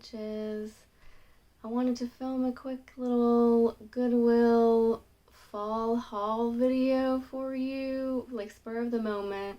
witches. I wanted to film a quick little Goodwill fall haul video for you, like spur of the moment.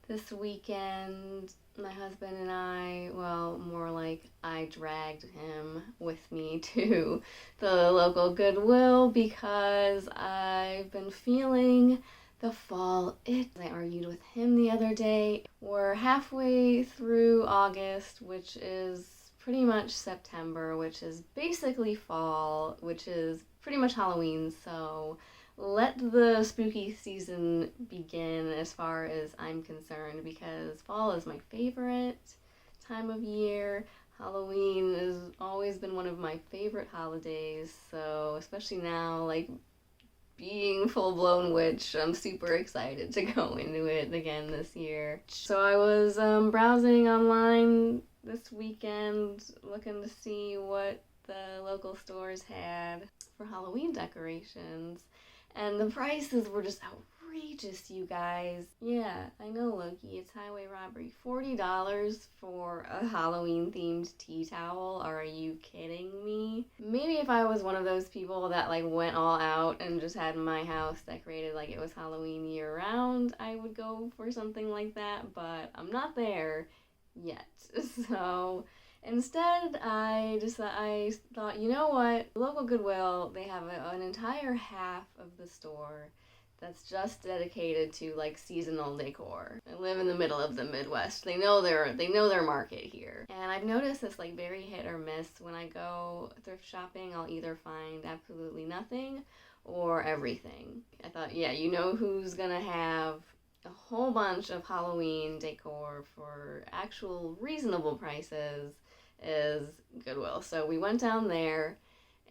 This weekend, my husband and I, well, more like I dragged him with me to the local Goodwill because I've been feeling the fall itch. I argued with him the other day. We're halfway through August, which is pretty much September, which is basically fall, which is pretty much Halloween, so let the spooky season begin as far as I'm concerned, because fall is my favorite time of year. Halloween has always been one of my favorite holidays, so especially now, like, being full-blown witch, I'm super excited to go into it again this year. So I was browsing online this weekend, looking to see what the local stores had for Halloween decorations. And the prices were just outrageous, you guys. Yeah, I know, Loki, it's highway robbery. $40 for a Halloween-themed tea towel? Are you kidding me? Maybe if I was one of those people that, like, went all out and just had my house decorated like it was Halloween year-round, I would go for something like that, but I'm not there yet. So instead, I thought, you know what? Local Goodwill, they have an entire half of the store that's just dedicated to, like, seasonal decor. I live in the middle of the Midwest. They know their market here. And I've noticed this, like, very hit or miss. When I go thrift shopping, I'll either find absolutely nothing or everything. I thought, yeah, you know who's gonna have a whole bunch of Halloween decor for actual reasonable prices is Goodwill. So we went down there,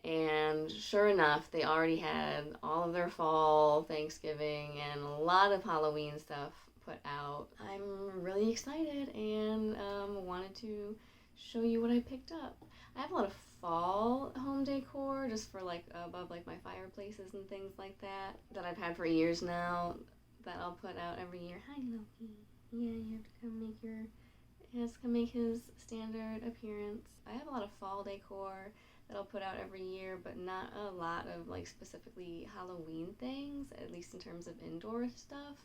and sure enough, they already had all of their fall, Thanksgiving, and a lot of Halloween stuff put out. I'm really excited and wanted to show you what I picked up. I have a lot of fall home decor just for, like, above, like, my fireplaces and things like that I've had for years now, that I'll put out every year. Hi, Loki. Yeah, you have to come make he has to come make his standard appearance. I have a lot of fall decor that I'll put out every year, but not a lot of, like, specifically Halloween things, at least in terms of indoor stuff.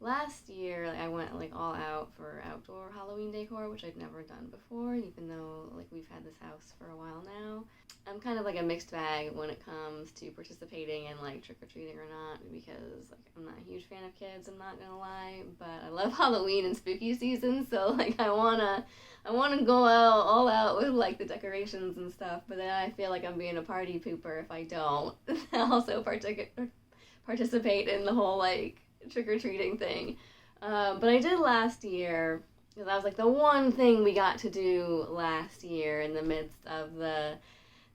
Last year, like, I went, like, all out for outdoor Halloween decor, which I'd never done before, even though, like, we've had this house for a while now. I'm kind of like a mixed bag when it comes to participating in, like, trick-or-treating or not, because, like, I'm not a huge fan of kids, I'm not gonna lie, but I love Halloween and spooky season, so, like, I wanna go out, all out with, like, the decorations and stuff, but then I feel like I'm being a party pooper if I don't also participate in the whole, like, trick-or-treating thing. But I did last year, because that was, like, the one thing we got to do last year in the midst of the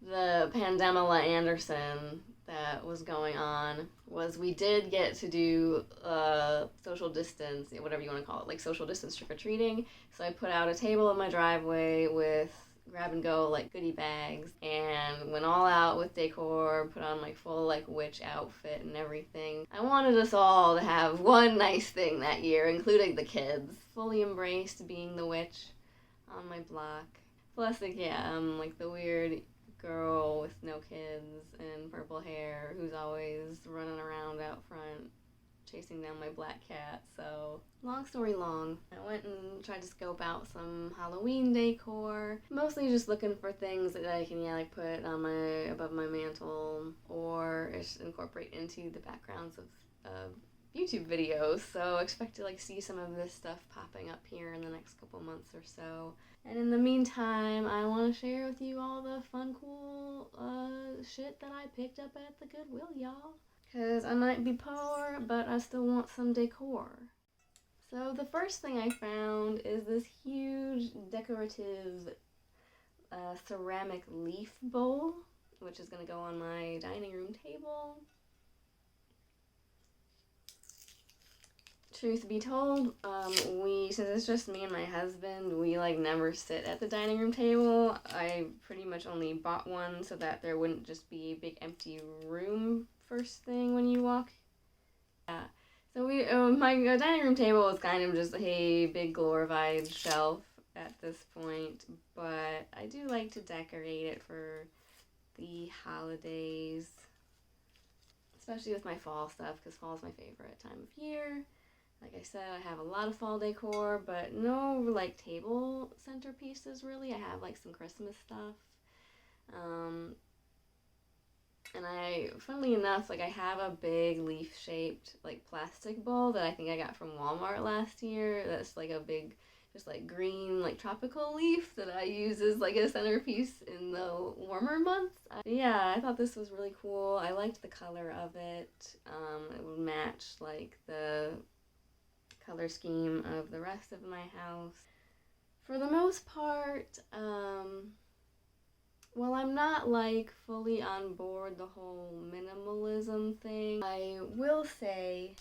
Pandemila Anderson that was going on, was we did get to do social distance, whatever you want to call it, like social distance trick-or-treating. So I put out a table in my driveway with grab-and-go, like, goodie bags, and went all out with decor, put on my full, like, witch outfit and everything. I wanted us all to have one nice thing that year, including the kids. Fully embraced being the witch on my block. Plus, like, yeah, I'm, like, the weird girl with no kids and purple hair who's always running around out front chasing down my black cat. So, long story long, I went and tried to scope out some Halloween decor, mostly just looking for things that I can, yeah, like, put on above my mantle or just incorporate into the backgrounds of YouTube videos. So expect to, like, see some of this stuff popping up here in the next couple months or so. And in the meantime, I want to share with you all the fun, cool shit that I picked up at the Goodwill, y'all. Because I might be poor, but I still want some decor. So the first thing I found is this huge decorative ceramic leaf bowl, which is going to go on my dining room table. Truth be told, since it's just me and my husband, we, like, never sit at the dining room table. I pretty much only bought one so that there wouldn't just be a big empty room first thing when you walk. Yeah. So my dining room table is kind of just a big glorified shelf at this point, but I do like to decorate it for the holidays, especially with my fall stuff, because fall is my favorite time of year. Like I said, I have a lot of fall decor, but no like table centerpieces really. I have like some Christmas stuff. And funnily enough, like I have a big leaf-shaped like plastic bowl that I think I got from Walmart last year. That's like a big, just like green, like tropical leaf that I use as like a centerpiece in the warmer months. Yeah, I thought this was really cool. I liked the color of it. It would match like the color scheme of the rest of my house. For the most part, well, I'm not like fully on board the whole minimalism thing. I will say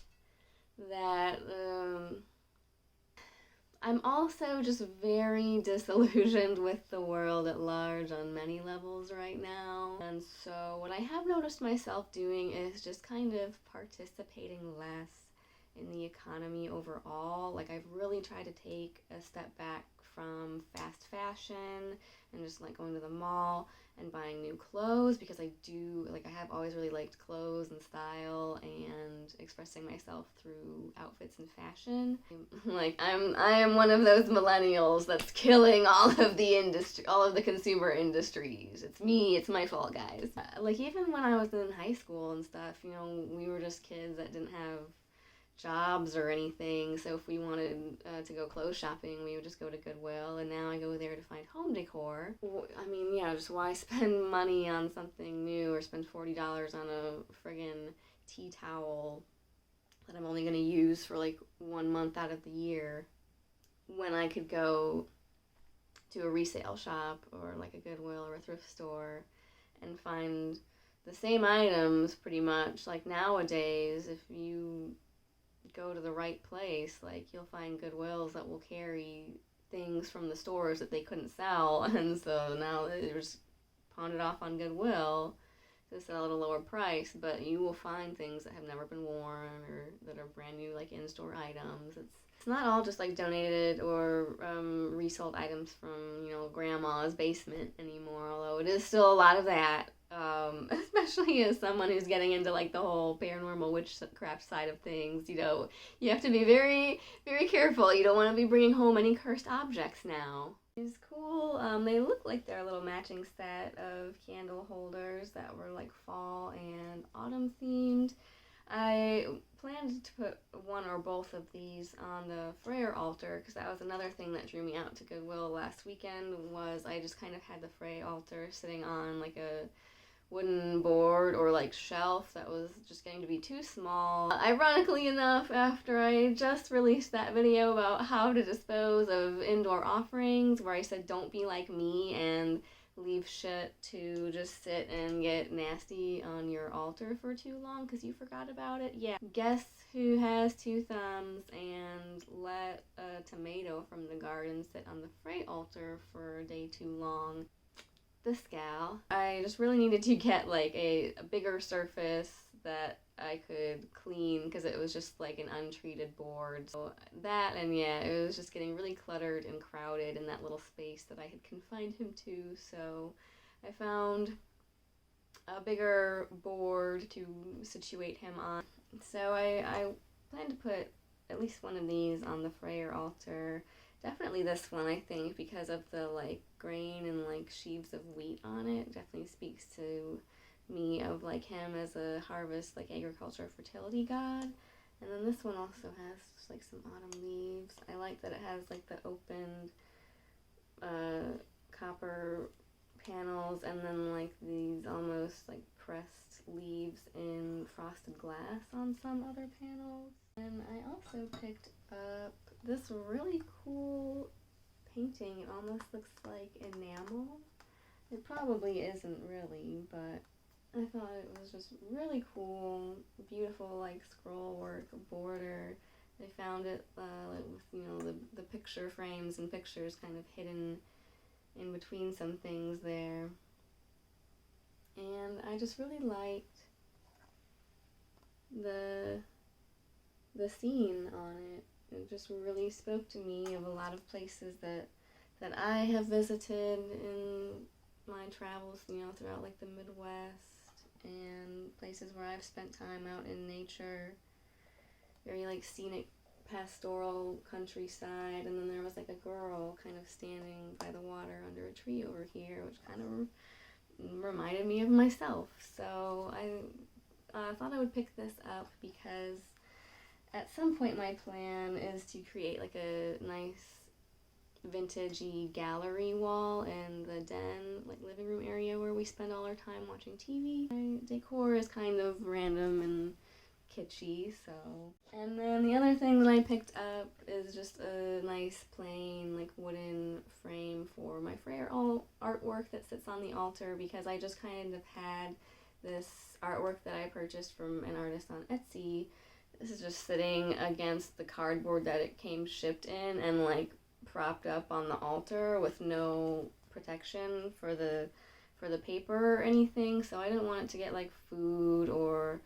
that I'm also just very disillusioned with the world at large on many levels right now. And so what I have noticed myself doing is just kind of participating less in the economy overall. Like I've really tried to take a step back from fast fashion and just like going to the mall and buying new clothes, because I have always really liked clothes and style and expressing myself through outfits and fashion. Like I am one of those millennials that's killing all of the industry, all of the consumer industries. It's me, it's my fault, guys. Like even when I was in high school and stuff, you know, we were just kids that didn't have jobs or anything, so if we wanted to go clothes shopping, we would just go to Goodwill, and now I go there to find home decor. I mean, yeah, just why spend money on something new or spend $40 on a friggin' tea towel that I'm only going to use for like 1 month out of the year, when I could go to a resale shop or like a Goodwill or a thrift store and find the same items pretty much. Like nowadays, if you go to the right place, like you'll find Goodwills that will carry things from the stores that they couldn't sell, and so now they just pawn it off on Goodwill to sell at a lower price, but you will find things that have never been worn or that are brand new, like in-store items. It's not all just like donated or resold items from, you know, grandma's basement anymore, although it is still a lot of that. Especially as someone who's getting into like the whole paranormal witchcraft side of things, you know, you have to be very, very careful. You don't want to be bringing home any cursed objects now. It's cool. They look like they're a little matching set of candle holders that were like fall and autumn themed. I planned to put one or both of these on the Freyr altar, because that was another thing that drew me out to Goodwill last weekend. Was I just kind of had the Frey altar sitting on like a wooden board or like shelf that was just getting to be too small. Ironically enough, after I just released that video about how to dispose of indoor offerings, where I said don't be like me and leave shit to just sit and get nasty on your altar for too long because you forgot about it. Yeah, guess who has 2 thumbs and let a tomato from the garden sit on the Frey altar for a day too long? This gal. I just really needed to get like a bigger surface that I could clean, because it was just like an untreated board. So that, and yeah, it was just getting really cluttered and crowded in that little space that I had confined him to. So I found a bigger board to situate him on. So I plan to put at least one of these on the Freyr altar. Definitely this one, I think, because of the like grain and like sheaves of wheat on it. Definitely speaks to me of like him as a harvest, like agriculture, fertility god. And then this one also has just like some autumn leaves. I like that it has like the opened copper panels, and then like these almost like pressed leaves in frosted glass on some other panels. And I also picked up this really cool painting. It almost looks like enamel. It probably isn't really, but I thought it was just really cool, beautiful like scroll work border. I found it like with, you know, the picture frames and pictures kind of hidden in between some things there. And I just really liked the scene on it. It just really spoke to me of a lot of places that that I have visited in my travels, you know, throughout like the Midwest and places where I've spent time out in nature. Very like scenic pastoral countryside, and then there was like a girl kind of standing by the water under a tree over here, which kind of reminded me of myself. So I thought I would pick this up because at some point my plan is to create like a nice vintagey gallery wall in the den, like living room area where we spend all our time watching TV. My decor is kind of random and kitschy, so. And then the other thing that I picked up is just a nice plain like wooden frame for my Freyr artwork that sits on the altar, because I just kind of had this artwork that I purchased from an artist on Etsy. This is just sitting against the cardboard that it came shipped in and like propped up on the altar with no protection for the paper or anything, so I didn't want it to get like food or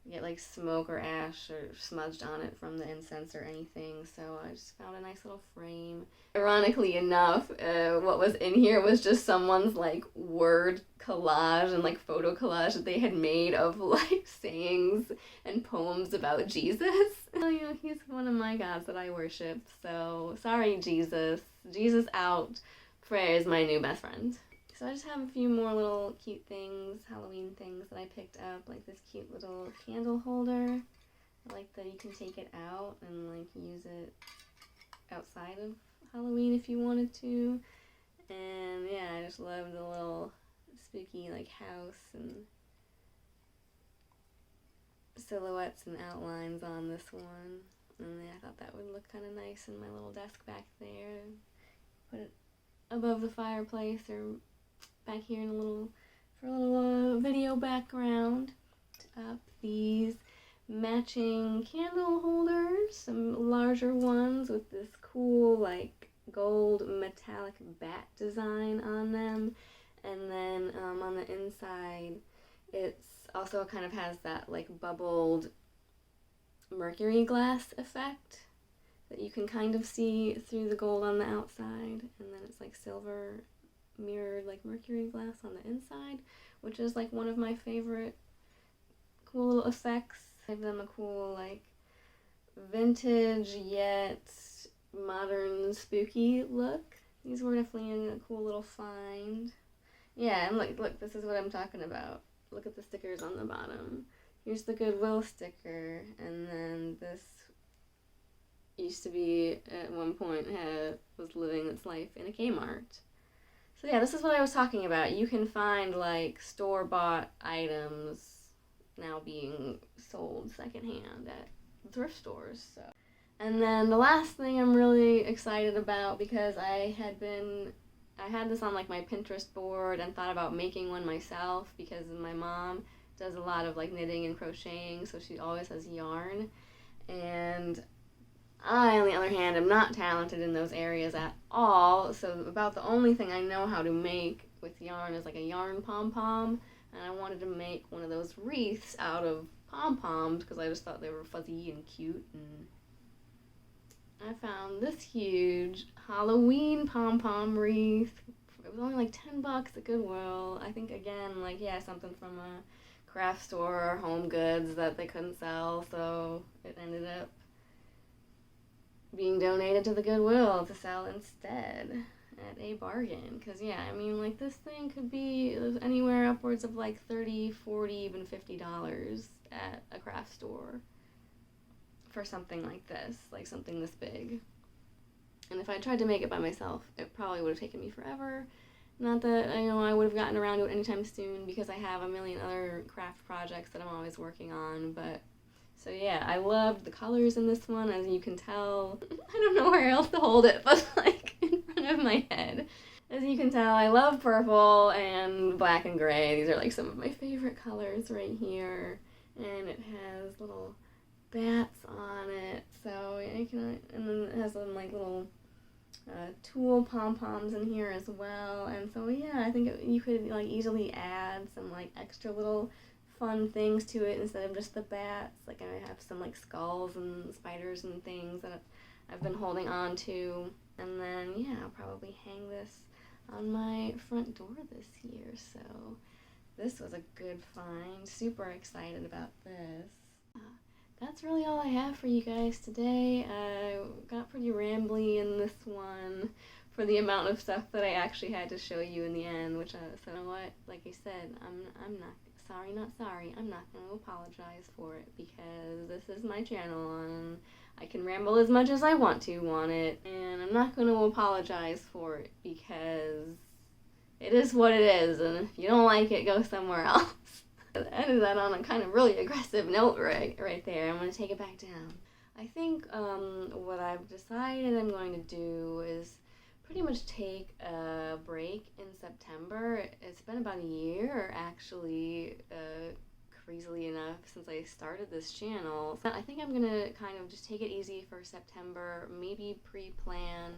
get like smoke or ash or smudged on it from the incense or anything, so I just found a nice little frame. Ironically enough, what was in here was just someone's like word collage and like photo collage that they had made of like sayings and poems about Jesus. You know, he's one of my gods that I worship, so sorry Jesus. Jesus out. Freyr is my new best friend. So I just have a few more little cute things, Halloween things that I picked up, like this cute little candle holder. I like that you can take it out and like use it outside of Halloween if you wanted to. And yeah, I just love the little spooky like house and silhouettes and outlines on this one. And yeah, I thought that would look kind of nice in my little desk back there. Put it above the fireplace or back here in a little video background. Up these matching candle holders, some larger ones with this cool like gold metallic bat design on them, and then on the inside it's also kind of has that like bubbled mercury glass effect that you can kind of see through the gold on the outside, and then it's like silver mirrored like mercury glass on the inside, which is like one of my favorite cool little effects. Give them a cool like vintage yet modern spooky look. These were definitely a cool little find. Yeah, and look, this is what I'm talking about. Look at the stickers on the bottom. Here's the Goodwill sticker, and then this used to be at one point was living its life in a Kmart. So yeah, this is what I was talking about. You can find like store-bought items now being sold secondhand at thrift stores. So, and then the last thing I'm really excited about, because I had this on like my Pinterest board and thought about making one myself, because my mom does a lot of like knitting and crocheting, so she always has yarn, and I, on the other hand, am not talented in those areas at all, so about the only thing I know how to make with yarn is like a yarn pom-pom, and I wanted to make one of those wreaths out of pom-poms because I just thought they were fuzzy and cute, and I found this huge Halloween pom-pom wreath. It was only like $10 at Goodwill. I think, again, like, yeah, something from a craft store or Home Goods that they couldn't sell, so it ended up being donated to the Goodwill to sell instead at a bargain. Because, yeah, I mean, like, this thing could be anywhere upwards of like $30, $40, even $50 at a craft store for something like this, like something this big. And if I tried to make it by myself, it probably would have taken me forever. Not that I would have gotten around to it anytime soon, because I have a million other craft projects that I'm always working on, but so yeah, I loved the colors in this one, as you can tell. I don't know where else to hold it, but like in front of my head. As you can tell, I love purple and black and gray. These are like some of my favorite colors right here. And it has little bats on it, so yeah, you can, and then it has some like little tulle pom-poms in here as well, and so yeah, I think you could like easily add some like extra little fun things to it instead of just the bats. Like I have some like skulls and spiders and things that I've been holding on to And then, yeah, I'll probably hang this on my front door this year. So this was a good find. Super excited about this. That's really all I have for you guys today. I got pretty rambly in this one for the amount of stuff that I actually had to show you in the end, which so you know what? Like I said, I'm not sorry, not sorry. I'm not going to apologize for it because this is my channel and I can ramble as much as I want to on it, and I'm not going to apologize for it because it is what it is, and if you don't like it, go somewhere else. I ended that on a kind of really aggressive note right there. I'm going to take it back down. I think what I've decided I'm going to do is pretty much take a break in September. It's been about a year, actually, crazily enough, since I started this channel. So I think I'm going to kind of just take it easy for September, maybe pre-plan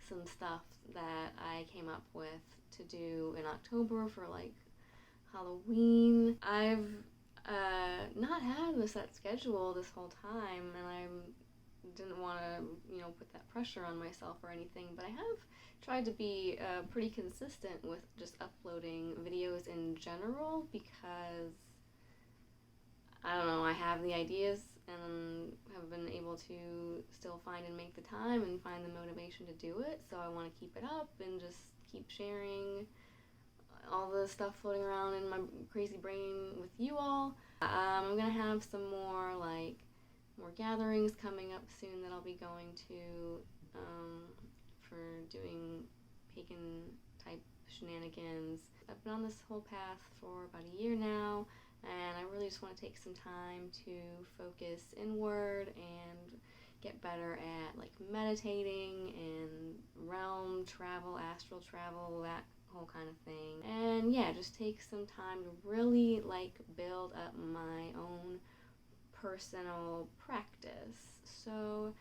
some stuff that I came up with to do in October for like Halloween. I've not had a set schedule this whole time, and I didn't want to, put that pressure on myself or anything, but I have tried to be pretty consistent with just uploading videos in general because, I don't know, I have the ideas and have been able to still find and make the time and find the motivation to do it, so I want to keep it up and just keep sharing all the stuff floating around in my crazy brain with you all. I'm gonna have some more gatherings coming up soon that I'll be going to for doing pagan type shenanigans. I've been on this whole path for about a year now, and I really just want to take some time to focus inward and get better at meditating and realm travel, astral travel, that whole kind of thing. And yeah, just take some time to really build up my own personal practice. So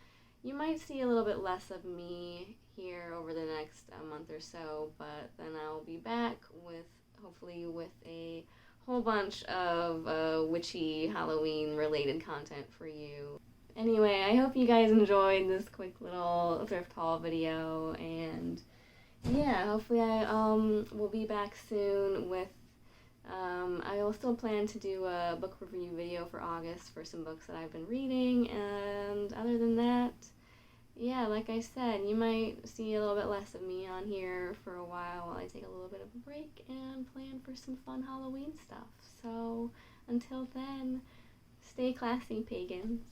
you might see a little bit less of me here over the next month or so, but then I'll be back hopefully with a whole bunch of witchy Halloween related content for you. Anyway, I hope you guys enjoyed this quick little thrift haul video, and yeah, hopefully I will be back soon with I will still plan to do a book review video for August for some books that I've been reading, and other than that, yeah, like I said, you might see a little bit less of me on here for a while I take a little bit of a break and plan for some fun Halloween stuff. So until then, stay classy, pagans.